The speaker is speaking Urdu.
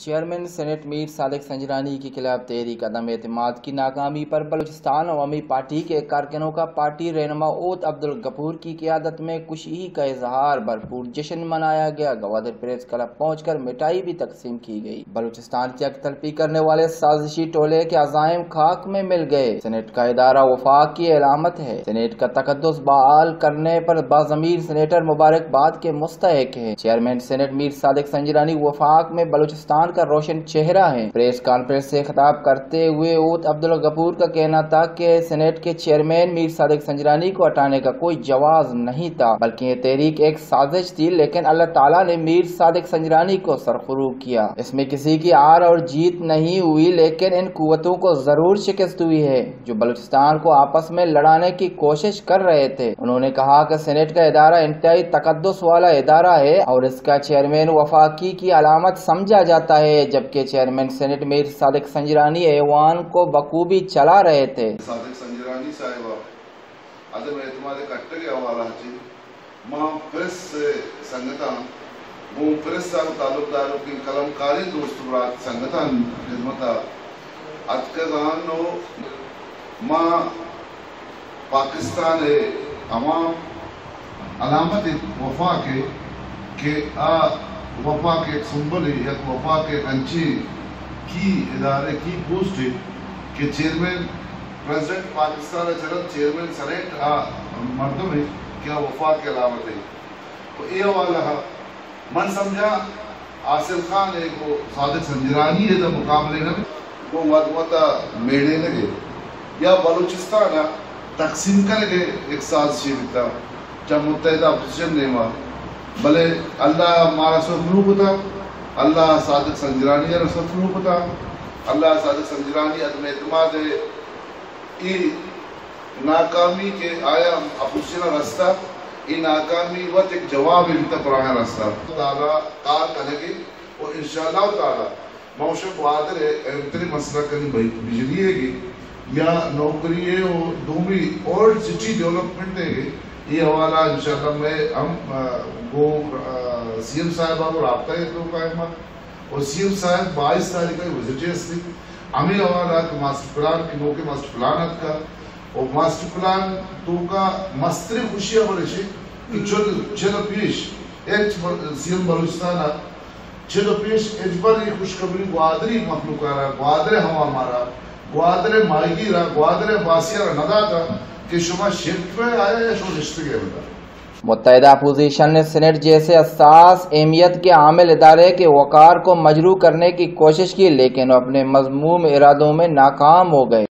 چیئرمین سینٹ میر صادق سنجرانی کے خلاف تحریک عدم اعتماد کی ناکامی پر بلوچستان عوامی پارٹی کے کارکنوں کا پارٹی رہنما اوت عبدالغفور کی قیادت میں خوشی کا اظہار بھرپور جشن منایا گیا۔ گوادر پریس کلب پہنچ کر مٹائی بھی تقسیم کی گئی۔ بلوچستان کی یک تلفی کرنے والے سازشی ٹولے کے عزائم خاک میں مل گئے۔ سینٹ کا ادارہ وفاق کی علامت ہے۔ سینٹ کا تقدس بحال کرنے پر باضمیر سینیٹر مبارکباد کے مستحق ہیں۔ چیئرمین سینٹ میر صادق سنجرانی وفاق میں بلوچستان کا روشن چہرہ ہے۔ پریس کانفرنس سے خطاب کرتے ہوئے اوت عبدالغفور کا کہنا تھا کہ سینٹ کے چیئرمین میر صادق سنجرانی کو ہٹانے کا کوئی جواز نہیں تھا، بلکہ یہ تحریک ایک سازش تھی، لیکن اللہ تعالیٰ نے میر صادق سنجرانی کو سرفروب کیا۔ اس میں کسی کی ہار اور جیت نہیں ہوئی، لیکن ان قوتوں کو ضرور شکست ہوئی ہے جو بلوچستان کو آپس میں لڑانے کی کوشش کر رہے تھے۔ انہوں نے کہا کہ سینٹ کا ادارہ انتہائی تقدس والا ادارہ ہے اور اس کا چیئرمین وفاقی کی علامت سمجھا جاتا ہے، جبکہ چیئرمین سینٹ میر صادق سنجرانی ایوان کو بخوبی چلا رہے تھے۔ صادق سنجرانی صاحبہ عدم اعتماد کٹے کے حوالہ چی ماں پریس سنگتان وہ پریس صاحب تعلق داروں کی کلم کاری دوست برات سنگتان خدمتا اتکگانو ماں پاکستان عوام علامت وفا کے کہ وفا کے سنبل ہے، یک وفا کے انچی کی ادارے کی پوسٹ ہے کہ چیئرمین پریزیڈنٹ پاکستان چلت چیئرمین سینٹ مردم ہے کیا وفا کے علامت ہے۔ تو یہ حوالہ من سمجھا آصف خان ہے وہ صادق سنجرانی ہے دا مقابلے میں وہ مدمتا میڑے لگے یا بلوچستان تقسیم کرنے کے ایک سازشی بتا جب متحدہ اپوزیشن نے ماں بلے اللہ ہمارا سفروق ہوتا، اللہ صادق سنجرانی نے سفروق ہوتا، اللہ صادق سنجرانی عدم اعتماد ہے یہ ناکامی کے آیا اپوزیشن رستہ یہ ناکامی وقت ایک جواب انتا پرانا رستہ تعالیٰ کار کرنے گی اور انشاءاللہ تعالیٰ موشق وادر ہے انتری مسئلہ کرنی بجلی ہے گی یا نوکری ہے اور دومی اور سچی ڈیولپمنٹ ہے گی یہ حوالہ انشاءاللہ میں ہم وہ سی ایم صاحبہ کو رابطہ ہے تو قائمہ اور سی ایم صاحب 22 تاریخ کا وزٹیس تھی ہمیں حوالہ کہ ماسٹر پلان کی موقع ماسٹر پلانت کا اور ماسٹر پلان تو کا مستر خوشیاں بڑھے کہ چلو پیش سی ایم بلوچستان چلو پیش اجبر یہ خوشخبری گوادری مخلوقہ رہا گوادر ہوا مارا گوادر مائیگی رہا گوادر باسیہ رہا ندا تھا کہ شما شفٹ میں آیا یا شما رشتے گئے بتا۔ متحدہ اپوزیشن نے سینٹ جیسے حساس اہمیت کے عامل ادارے کے وقار کو مجروح کرنے کی کوشش کی، لیکن وہ اپنے مذموم ارادوں میں ناکام ہو گئے۔